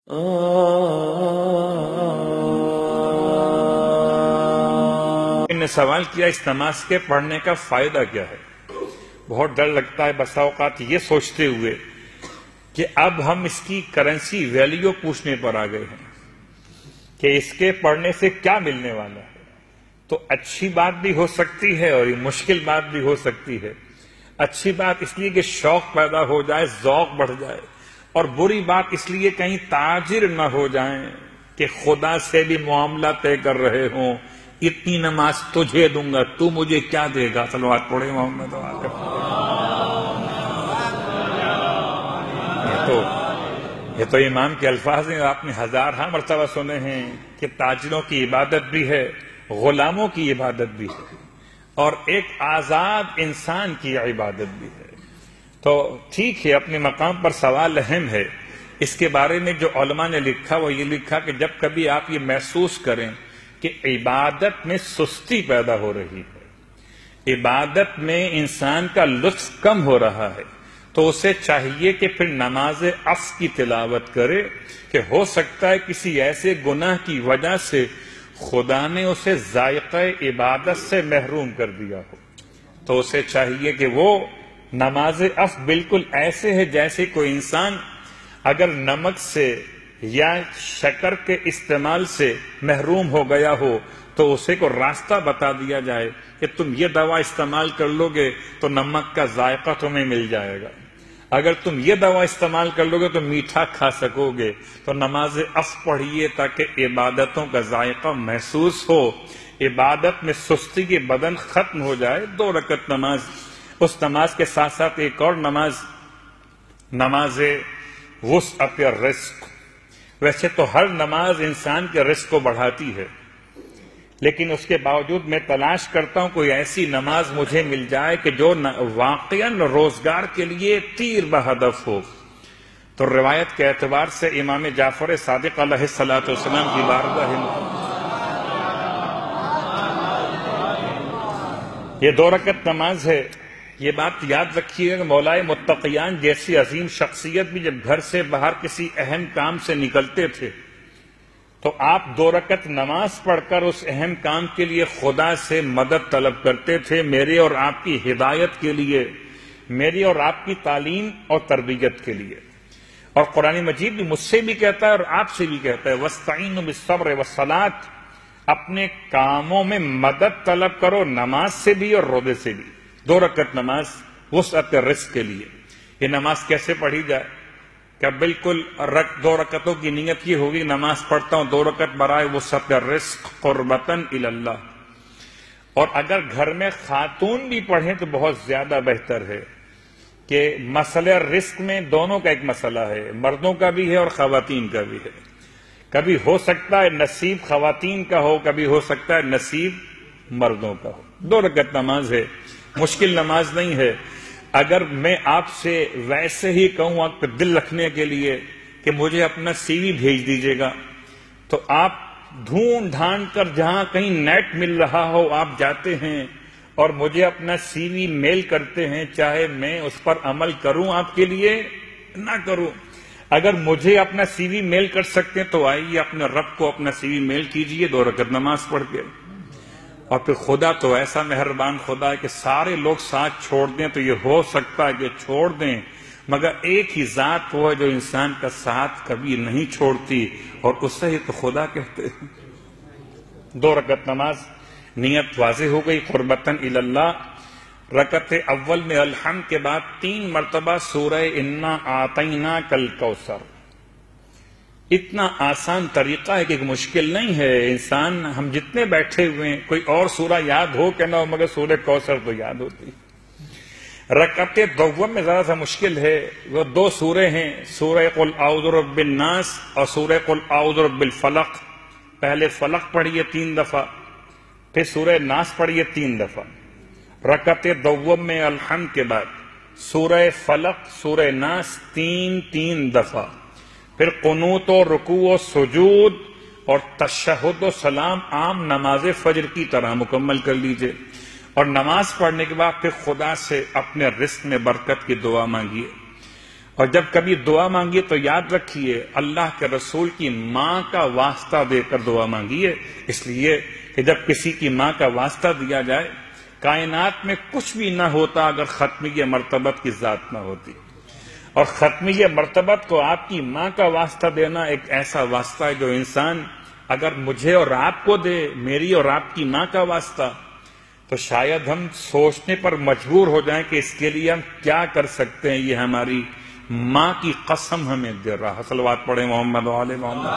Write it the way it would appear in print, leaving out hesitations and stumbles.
نے سوال کیا اس نماز کے پڑھنے کا فائدہ کیا ہے؟ بہت ڈر لگتا ہے بسا اوقات یہ سوچتے ہوئے کہ اب ہم اس کی کرنسی ویلیو پوچھنے پر آ گئے ہیں کہ اس کے پڑھنے سے کیا ملنے والا ہے۔ تو اچھی بات بھی ہو سکتی ہے اور یہ مشکل بات بھی ہو سکتی ہے۔ اچھی بات اس لیے کہ شوق پیدا ہو جائے، ذوق بڑھ جائے، اور بری بات اس لیے کہیں تاجر نہ ہو جائیں کہ خدا سے بھی معاملہ طے کر رہے ہوں، اتنی نماز تجھے دوں گا، تو مجھے کیا دے گا؟ صلوات پڑھے محمد یہ تو امام کے الفاظ ہیں، آپ نے ہزارہ مرتبہ سنے ہیں کہ تاجروں کی عبادت بھی ہے، غلاموں کی عبادت بھی ہے، اور ایک آزاد انسان کی عبادت بھی ہے۔ تو ٹھیک ہے، اپنے مقام پر سوال اہم ہے۔ اس کے بارے میں جو علماء نے لکھا وہ یہ لکھا کہ جب کبھی آپ یہ محسوس کریں کہ عبادت میں سستی پیدا ہو رہی ہے، عبادت میں انسان کا لطف کم ہو رہا ہے، تو اسے چاہیے کہ پھر نماز عفو کی تلاوت کرے کہ ہو سکتا ہے کسی ایسے گناہ کی وجہ سے خدا نے اسے ذائقہ عبادت سے محروم کر دیا ہو، تو اسے چاہیے کہ وہ نماز عفو بالکل ایسے ہے جیسے کوئی انسان اگر نمک سے یا شکر کے استعمال سے محروم ہو گیا ہو تو اسے کو راستہ بتا دیا جائے کہ تم یہ دوا استعمال کر لو گے تو نمک کا ذائقہ تمہیں مل جائے گا، اگر تم یہ دوا استعمال کر لو گے تو میٹھا کھا سکو گے۔ تو نماز عفو پڑھیے تاکہ عبادتوں کا ذائقہ محسوس ہو، عبادت میں سستی کے بدن ختم ہو جائے۔ 2 رکعت نماز، اس نماز کے ساتھ ساتھ ایک اور نماز وسعت الرزق۔ ویسے تو ہر نماز انسان کے رزق کو بڑھاتی ہے، لیکن اس کے باوجود میں تلاش کرتا ہوں کوئی ایسی نماز مجھے مل جائے کہ جو واقعاً روزگار کے لیے تیر بہدف ہو۔ تو روایت کے اعتبار سے امام جعفر صادق علیہ السلام کی بارگاہ یہ 2 رکعت نماز ہے۔ یہ بات یاد رکھیے گا کہ مولائے متقیان جیسی عظیم شخصیت بھی جب گھر سے باہر کسی اہم کام سے نکلتے تھے تو آپ 2 رکعت نماز پڑھ کر اس اہم کام کے لیے خدا سے مدد طلب کرتے تھے، میرے اور آپ کی ہدایت کے لیے، میری اور آپ کی تعلیم اور تربیت کے لیے۔ اور قرآن مجید بھی مجھ سے بھی کہتا ہے اور آپ سے بھی کہتا ہے وَاسْتَعِینُوا بِالصَّبْرِ وَالصَّلَاةِ، اپنے کاموں میں مدد طلب کرو، نماز سے بھی اور روزے سے بھی۔ 2 رکعت نماز وسعت الرزق کے لیے۔ یہ نماز کیسے پڑھی جائے؟ کہ بالکل 2 رکعتوں کی نیت یہ ہوگی نماز پڑھتا ہوں 2 رکعت برائے وسعت الرزق قربتاً الی اللہ۔ اور اگر گھر میں خاتون بھی پڑھیں تو بہت زیادہ بہتر ہے کہ مسئلہ رزق میں دونوں کا ایک مسئلہ ہے، مردوں کا بھی ہے اور خواتین کا بھی ہے۔ کبھی ہو سکتا ہے نصیب خواتین کا ہو، کبھی ہو سکتا ہے نصیب مردوں کا ہو۔ 2 رکعت نماز ہے، مشکل نماز نہیں ہے۔ اگر میں آپ سے ویسے ہی کہوں آپ کو دل رکھنے کے لیے کہ مجھے اپنا سی وی بھیج دیجیے گا، تو آپ ڈھونڈ ڈھانڈ کر جہاں کہیں نیٹ مل رہا ہو آپ جاتے ہیں اور مجھے اپنا سی وی میل کرتے ہیں، چاہے میں اس پر عمل کروں آپ کے لیے نہ کروں۔ اگر مجھے اپنا سی وی میل کر سکتے ہیں تو آئیے اپنے رب کو اپنا سی وی میل کیجئے 2 رکعت نماز پڑھ کے۔ اور پھر خدا تو ایسا مہربان خدا ہے کہ سارے لوگ ساتھ چھوڑ دیں تو یہ ہو سکتا ہے کہ چھوڑ دیں، مگر ایک ہی ذات وہ ہے جو انسان کا ساتھ کبھی نہیں چھوڑتی، اور اسے ہی تو خدا کہتے ہیں۔ 2 رکعت نماز، نیت واضح ہو گئی قربتاً الی اللہ۔ رکعت اول میں الحمد کے بعد 3 مرتبہ سورہ انا اعطیناک الکوثر۔ اتنا آسان طریقہ ہے کہ مشکل نہیں ہے۔ انسان ہم جتنے بیٹھے ہوئے ہیں کوئی اور سورہ یاد ہو کہ نہ ہو، مگر سورہ کوثر تو یاد ہوتی۔ رکعت دوم میں ذرا سا مشکل ہے، وہ 2 سورے ہیں، سورہ قل اعوذ برب الناس اور سورہ قل اعوذ برب الفلق۔ پہلے فلق پڑھیے 3 دفعہ، پھر سورہ ناس پڑھیے 3 دفعہ۔ رکعت دوم میں الحمد کے بعد سورہ فلق، سورہ ناس 3 دفعہ، پھر قنوت و رکوع و سجود اور تشہد و سلام عام نماز فجر کی طرح مکمل کر لیجئے، اور نماز پڑھنے کے بعد پھر خدا سے اپنے رزق میں برکت کی دعا مانگیے۔ اور جب کبھی دعا مانگیے تو یاد رکھیے اللہ کے رسول کی ماں کا واسطہ دے کر دعا مانگیے، اس لیے کہ جب کسی کی ماں کا واسطہ دیا جائے، کائنات میں کچھ بھی نہ ہوتا اگر ختمیہ مرتبت کی ذات نہ ہوتی، اور ختمیہ مرتبت کو آپ کی ماں کا واسطہ دینا ایک ایسا واسطہ ہے جو انسان اگر مجھے اور آپ کو دے، میری اور آپ کی ماں کا واسطہ، تو شاید ہم سوچنے پر مجبور ہو جائیں کہ اس کے لیے ہم کیا کر سکتے ہیں، یہ ہماری ماں کی قسم ہمیں دے رہا۔ صلوات پڑھیں محمد و آل محمد۔